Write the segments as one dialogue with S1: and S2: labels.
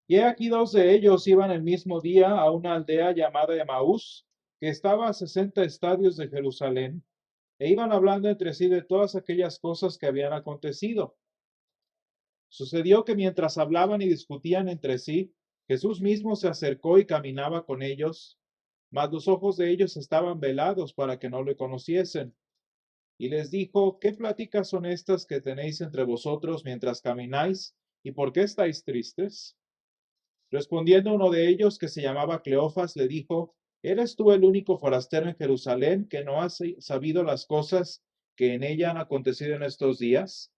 S1: Y he aquí dos de ellos iban el mismo día a una aldea llamada Emaús, que estaba a 60 estadios de Jerusalén, e iban hablando entre sí de todas aquellas cosas que habían acontecido. Sucedió que mientras hablaban y discutían entre sí, Jesús mismo se acercó y caminaba con ellos, mas los ojos de ellos estaban velados para que no le conociesen. Y les dijo, ¿qué pláticas son estas que tenéis entre vosotros mientras camináis? ¿Y por qué estáis tristes? Respondiendo uno de ellos, que se llamaba Cleofas, le dijo, ¿eres tú el único forastero en Jerusalén que no has sabido las cosas que en ella han acontecido en estos días?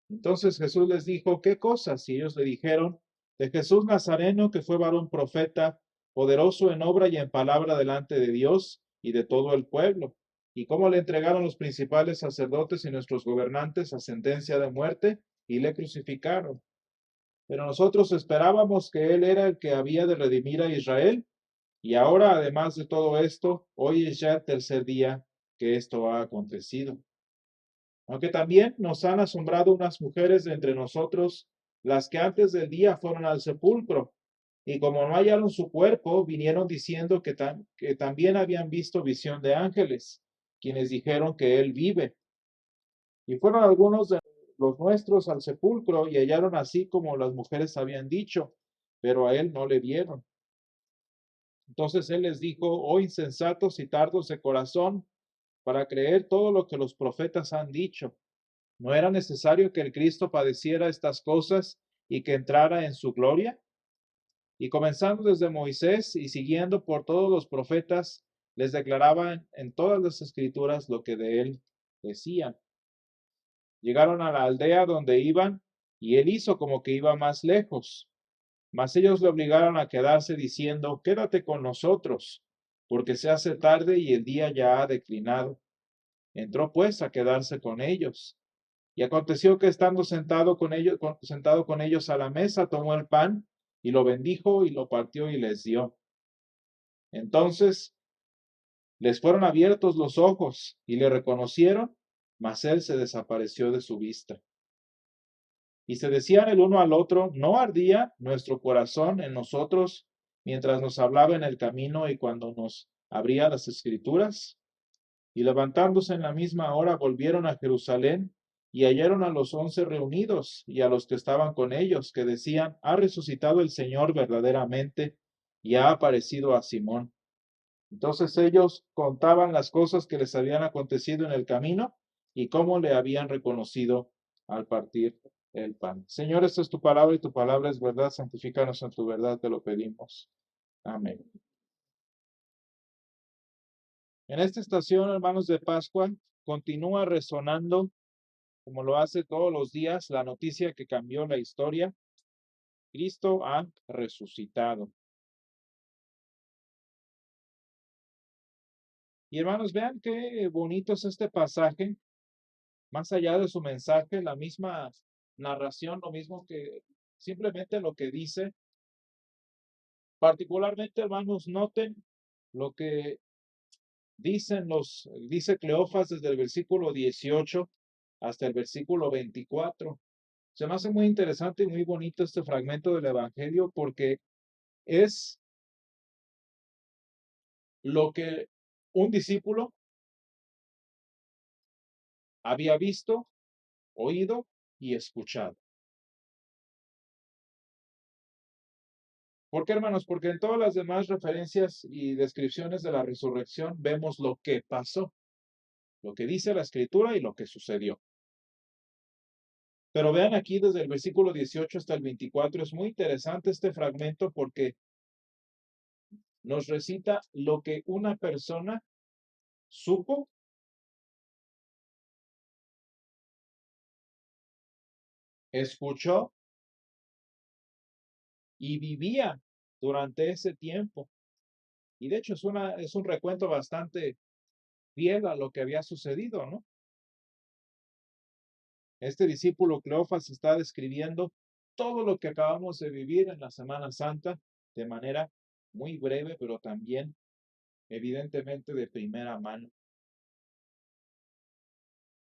S1: Entonces Jesús les dijo, ¿qué cosas? Y ellos le dijeron, de Jesús Nazareno, que fue varón profeta, poderoso en obra y en palabra delante de Dios y de todo el pueblo, y cómo le entregaron los principales sacerdotes y nuestros gobernantes a sentencia de muerte y le crucificaron. Pero nosotros esperábamos que Él era el que había de redimir a Israel, y ahora, además de todo esto, hoy es ya el tercer día que esto ha acontecido. Aunque también nos han asombrado unas mujeres de entre nosotros, las que antes del día fueron al sepulcro, y como no hallaron su cuerpo, vinieron diciendo que también habían visto visión de ángeles, quienes dijeron que Él vive. Y fueron algunos de los nuestros al sepulcro y hallaron así como las mujeres habían dicho, pero a Él no le vieron. Entonces Él les dijo, oh insensatos y tardos de corazón, para creer todo lo que los profetas han dicho. ¿No era necesario que el Cristo padeciera estas cosas y que entrara en su gloria? Y comenzando desde Moisés y siguiendo por todos los profetas, les declaraban en todas las escrituras lo que de él decían. Llegaron a la aldea donde iban, y él hizo como que iba más lejos. Mas ellos le obligaron a quedarse diciendo, quédate con nosotros, porque se hace tarde y el día ya ha declinado. Entró pues a quedarse con ellos. Y aconteció que estando sentado con ellos a la mesa, tomó el pan y lo bendijo y lo partió y les dio. Entonces les fueron abiertos los ojos y le reconocieron, mas él se desapareció de su vista. Y se decían el uno al otro, ¿no ardía nuestro corazón en nosotros mientras nos hablaba en el camino y cuando nos abría las escrituras? Y levantándose en la misma hora volvieron a Jerusalén y hallaron a los 11 reunidos y a los que estaban con ellos, que decían, ha resucitado el Señor verdaderamente y ha aparecido a Simón. Entonces ellos contaban las cosas que les habían acontecido en el camino y cómo le habían reconocido al partir el pan. Señor, esta es tu palabra y tu palabra es verdad. Santifícanos en tu verdad, te lo pedimos. Amén. En esta estación, hermanos de Pascua, continúa resonando, como lo hace todos los días, la noticia que cambió la historia. Cristo ha resucitado. Y hermanos, vean qué bonito es este pasaje, más allá de su mensaje, la misma narración, lo mismo que simplemente lo que dice. Particularmente, hermanos, noten lo que dice Cleofas desde el versículo 18 hasta el versículo 24. Se me hace muy interesante y muy bonito este fragmento del Evangelio porque es lo que un discípulo había visto, oído y escuchado. ¿Por qué, hermanos? Porque en todas las demás referencias y descripciones de la resurrección vemos lo que pasó, lo que dice la Escritura y lo que sucedió. Pero vean aquí desde el versículo 18 hasta el 24, es muy interesante este fragmento porque nos recita lo que una persona supo, escuchó y vivía durante ese tiempo. Y de hecho es un recuento bastante fiel a lo que había sucedido, ¿no? Este discípulo Cleofas está describiendo todo lo que acabamos de vivir en la Semana Santa de manera muy breve, pero también evidentemente de primera mano.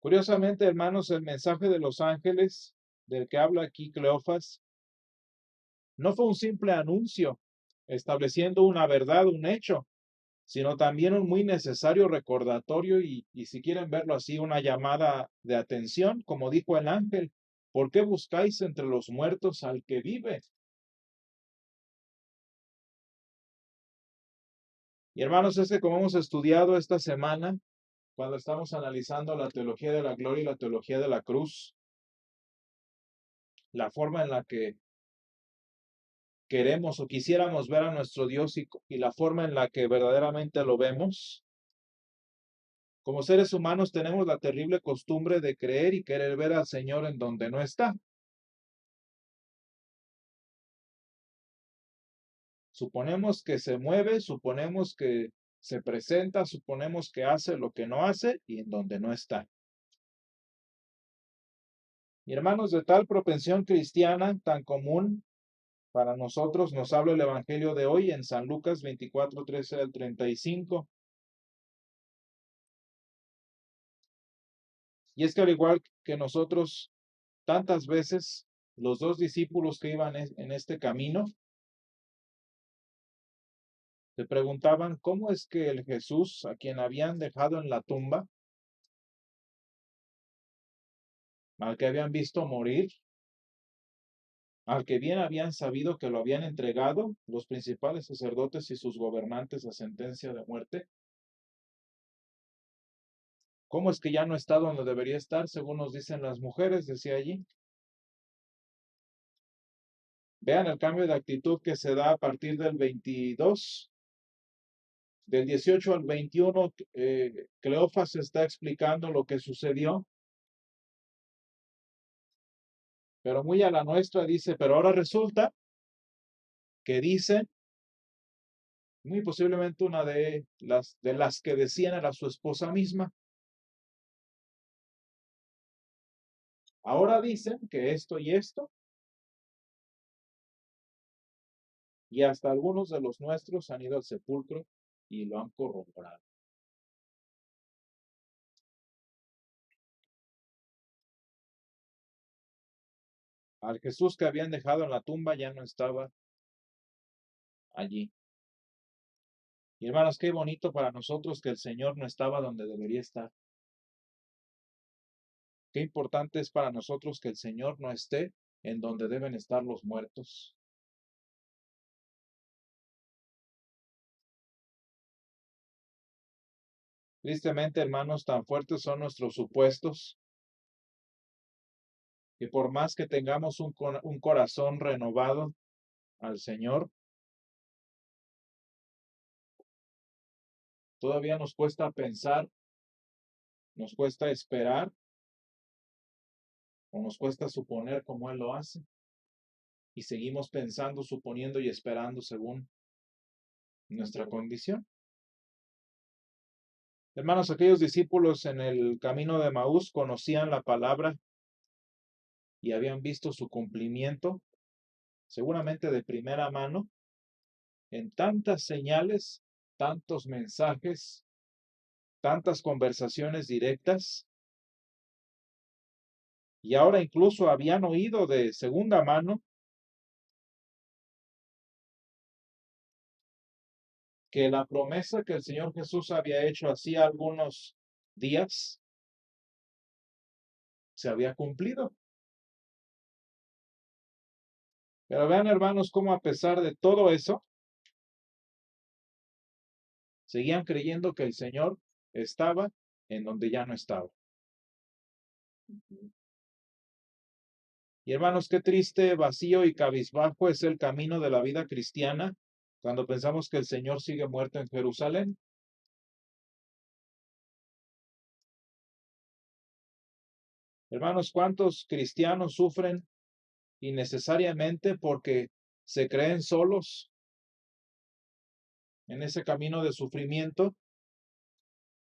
S1: Curiosamente, hermanos, el mensaje de los ángeles del que habla aquí Cleofas no fue un simple anuncio estableciendo una verdad, un hecho, sino también un muy necesario recordatorio y si quieren verlo así, una llamada de atención, como dijo el ángel, ¿por qué buscáis entre los muertos al que vive? Y hermanos, es que como hemos estudiado esta semana, cuando estamos analizando la teología de la gloria y la teología de la cruz, la forma en la que queremos o quisiéramos ver a nuestro Dios y la forma en la que verdaderamente lo vemos, como seres humanos tenemos la terrible costumbre de creer y querer ver al Señor en donde no está. Suponemos que se mueve, suponemos que se presenta, suponemos que hace lo que no hace y en donde no está. Y hermanos, de tal propensión cristiana tan común para nosotros nos habla el Evangelio de hoy en San Lucas 24, 13 al 35. Y es que al igual que nosotros, tantas veces los dos discípulos que iban en este camino se preguntaban cómo es que el Jesús a quien habían dejado en la tumba, al que habían visto morir, al que bien habían sabido que lo habían entregado los principales sacerdotes y sus gobernantes a sentencia de muerte, ¿cómo es que ya no está donde debería estar, según nos dicen las mujeres? Decía allí. Vean el cambio de actitud que se da a partir del 22, del 18 al 21. Cleofas está explicando lo que sucedió, pero muy a la nuestra dice, pero ahora resulta que dice, muy posiblemente una de las que decían era su esposa misma. Ahora dicen que esto y esto, y hasta algunos de los nuestros han ido al sepulcro y lo han corroborado. Al Jesús que habían dejado en la tumba ya no estaba allí. Y hermanos, qué bonito para nosotros que el Señor no estaba donde debería estar. Qué importante es para nosotros que el Señor no esté en donde deben estar los muertos. Tristemente, hermanos, tan fuertes son nuestros supuestos que por más que tengamos un corazón renovado al Señor, todavía nos cuesta pensar, nos cuesta esperar o nos cuesta suponer como Él lo hace. Y seguimos pensando, suponiendo y esperando según nuestra condición. Hermanos, aquellos discípulos en el camino de Maús conocían la palabra y habían visto su cumplimiento, seguramente de primera mano, en tantas señales, tantos mensajes, tantas conversaciones directas, y ahora incluso habían oído de segunda mano que la promesa que el Señor Jesús había hecho hacía algunos días se había cumplido. Pero vean, hermanos, cómo a pesar de todo eso, seguían creyendo que el Señor estaba en donde ya no estaba. Y hermanos, qué triste, vacío y cabizbajo es el camino de la vida cristiana cuando pensamos que el Señor sigue muerto en Jerusalén. Hermanos, ¿cuántos cristianos sufren innecesariamente porque se creen solos en ese camino de sufrimiento?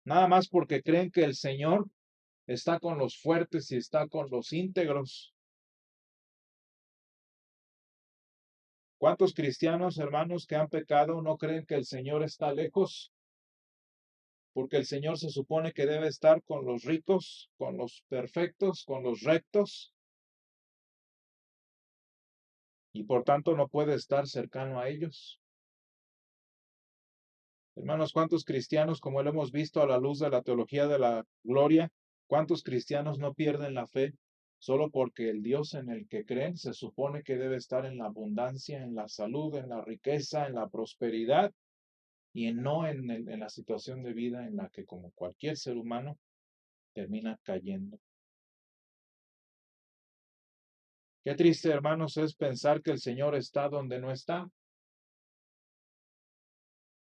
S1: Nada más porque creen que el Señor está con los fuertes y está con los íntegros. ¿Cuántos cristianos, hermanos, que han pecado no creen que el Señor está lejos? Porque el Señor se supone que debe estar con los ricos, con los perfectos, con los rectos. y por tanto no puede estar cercano a ellos. Hermanos, ¿cuántos cristianos, como lo hemos visto a la luz de la teología de la gloria, cuántos cristianos no pierden la fe solo porque el Dios en el que creen se supone que debe estar en la abundancia, en la salud, en la riqueza, en la prosperidad y no en la situación de vida en la que, como cualquier ser humano, termina cayendo? Qué triste, hermanos, es pensar que el Señor está donde no está.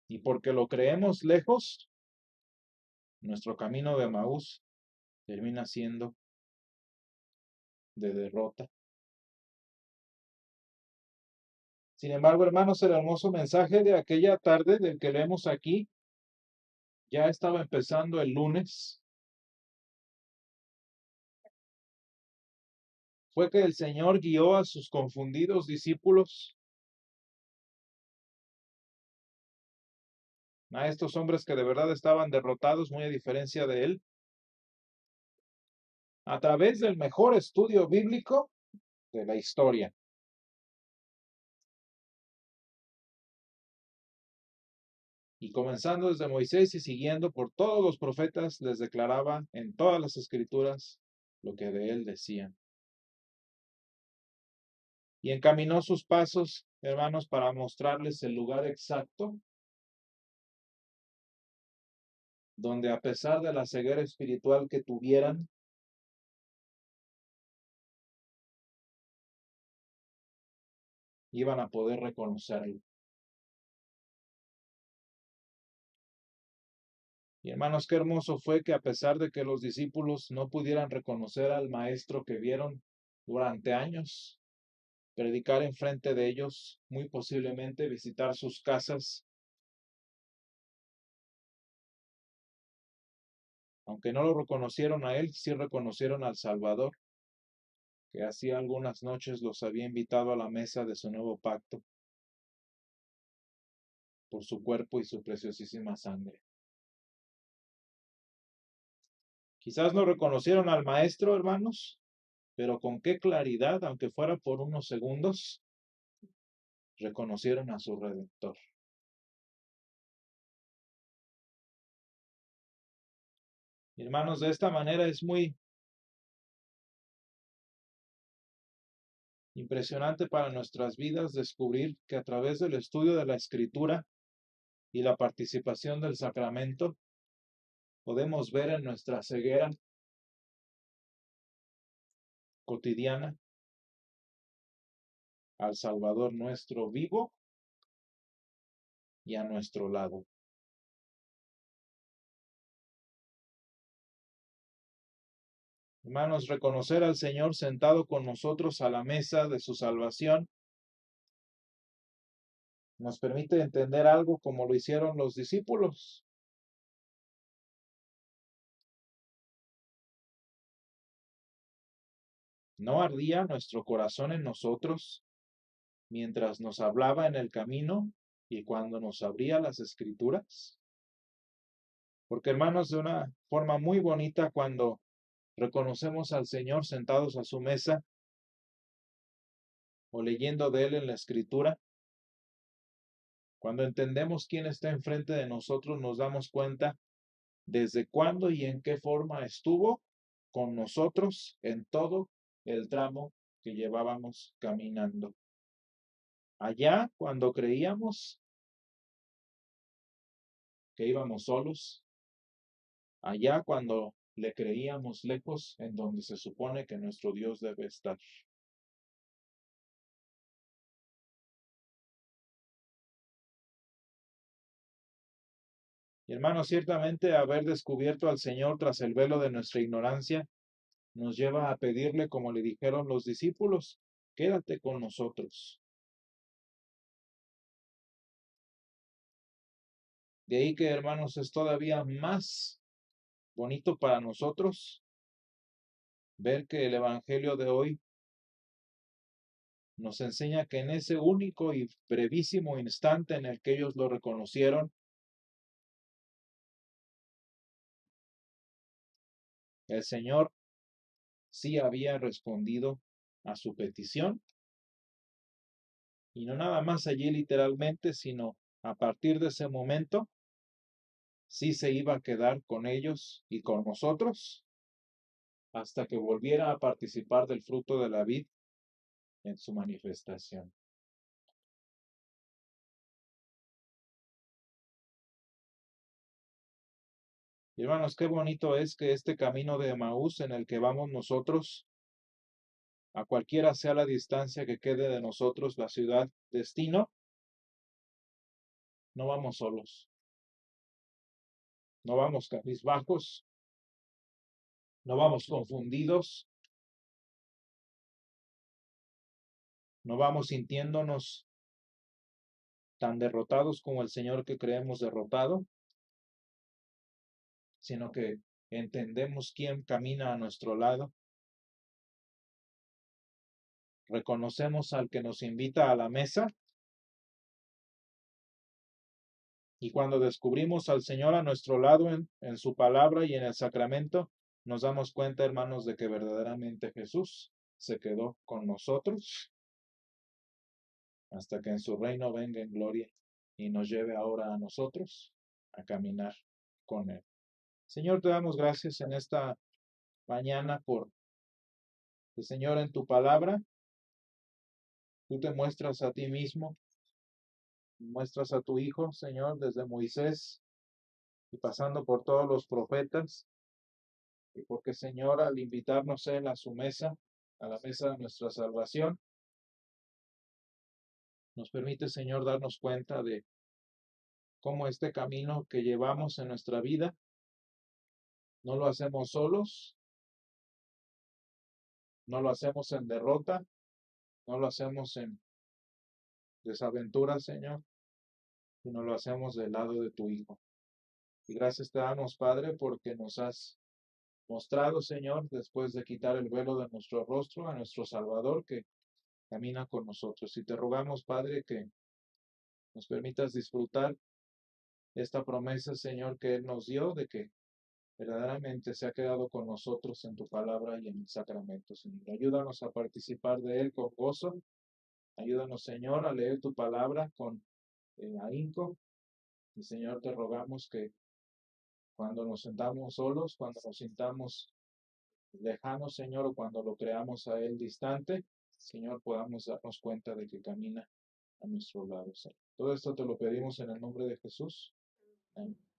S1: Y porque lo creemos lejos, nuestro camino de Maús termina siendo de derrota. Sin embargo, hermanos, el hermoso mensaje de aquella tarde del que leemos aquí ya estaba empezando el lunes. Fue que el Señor guió a sus confundidos discípulos, a estos hombres que de verdad estaban derrotados, muy a diferencia de él, a través del mejor estudio bíblico de la historia. Y comenzando desde Moisés y siguiendo por todos los profetas, les declaraba en todas las escrituras lo que de él decían. Y encaminó sus pasos, hermanos, para mostrarles el lugar exacto donde, a pesar de la ceguera espiritual que tuvieran, iban a poder reconocerlo. Y hermanos, qué hermoso fue que, a pesar de que los discípulos no pudieran reconocer al maestro que vieron durante años predicar enfrente de ellos, muy posiblemente visitar sus casas, aunque no lo reconocieron a él, sí reconocieron al Salvador, que hacía algunas noches los había invitado a la mesa de su nuevo pacto por su cuerpo y su preciosísima sangre. Quizás no reconocieron al Maestro, hermanos, pero con qué claridad, aunque fuera por unos segundos, reconocieron a su Redentor. Hermanos, de esta manera es muy impresionante para nuestras vidas descubrir que, a través del estudio de la Escritura y la participación del sacramento, podemos ver en nuestra ceguera cotidiana al Salvador nuestro vivo y a nuestro lado. Hermanos, reconocer al Señor sentado con nosotros a la mesa de su salvación nos permite entender algo como lo hicieron los discípulos. ¿No ardía nuestro corazón en nosotros mientras nos hablaba en el camino y cuando nos abría las escrituras? Porque, hermanos, de una forma muy bonita, cuando reconocemos al Señor sentados a su mesa o leyendo de Él en la escritura, cuando entendemos quién está enfrente de nosotros, nos damos cuenta desde cuándo y en qué forma estuvo con nosotros en todo el tramo que llevábamos caminando. Allá, cuando creíamos que íbamos solos, allá cuando le creíamos lejos, en donde se supone que nuestro Dios debe estar. Y hermanos, ciertamente haber descubierto al Señor tras el velo de nuestra ignorancia nos lleva a pedirle, como le dijeron los discípulos, quédate con nosotros. De ahí que, hermanos, es todavía más bonito para nosotros ver que el Evangelio de hoy nos enseña que en ese único y brevísimo instante en el que ellos lo reconocieron, el Señor sí había respondido a su petición Y no nada más allí literalmente, sino a partir de ese momento, sí se iba a quedar con ellos y con nosotros hasta que volviera a participar del fruto de la vid en su manifestación. Y hermanos, qué bonito es que este camino de Emaús en el que vamos nosotros, a cualquiera sea la distancia que quede de nosotros la ciudad destino, no vamos solos, no vamos cabizbajos, no vamos confundidos, no vamos sintiéndonos tan derrotados como el Señor que creemos derrotado, sino que entendemos quién camina a nuestro lado, reconocemos al que nos invita a la mesa, y cuando descubrimos al Señor a nuestro lado en su palabra y en el sacramento, nos damos cuenta, hermanos, de que verdaderamente Jesús se quedó con nosotros hasta que en su reino venga en gloria y nos lleve ahora a nosotros a caminar con Él. Señor, te damos gracias en esta mañana por el Señor en tu palabra. Tú te muestras a ti mismo, muestras a tu Hijo, Señor, desde Moisés y pasando por todos los profetas. Y porque, Señor, al invitarnos Él a su mesa, a la mesa de nuestra salvación, nos permite, Señor, darnos cuenta de cómo este camino que llevamos en nuestra vida no lo hacemos solos, no lo hacemos en derrota, no lo hacemos en desaventura, Señor, sino lo hacemos del lado de tu Hijo. Y gracias te damos, Padre, porque nos has mostrado, Señor, después de quitar el velo de nuestro rostro, a nuestro Salvador que camina con nosotros. Y te rogamos, Padre, que nos permitas disfrutar esta promesa, Señor, que Él nos dio de que verdaderamente se ha quedado con nosotros en tu palabra y en el sacramento, Señor. Ayúdanos a participar de Él con gozo. Ayúdanos, Señor, a leer tu palabra con ahínco. Y, Señor, te rogamos que cuando nos sentamos solos, cuando nos sintamos lejanos, Señor, o cuando lo creamos a Él distante, Señor, podamos darnos cuenta de que camina a nuestro lado, Señor. Todo esto te lo pedimos en el nombre de Jesús. Amén.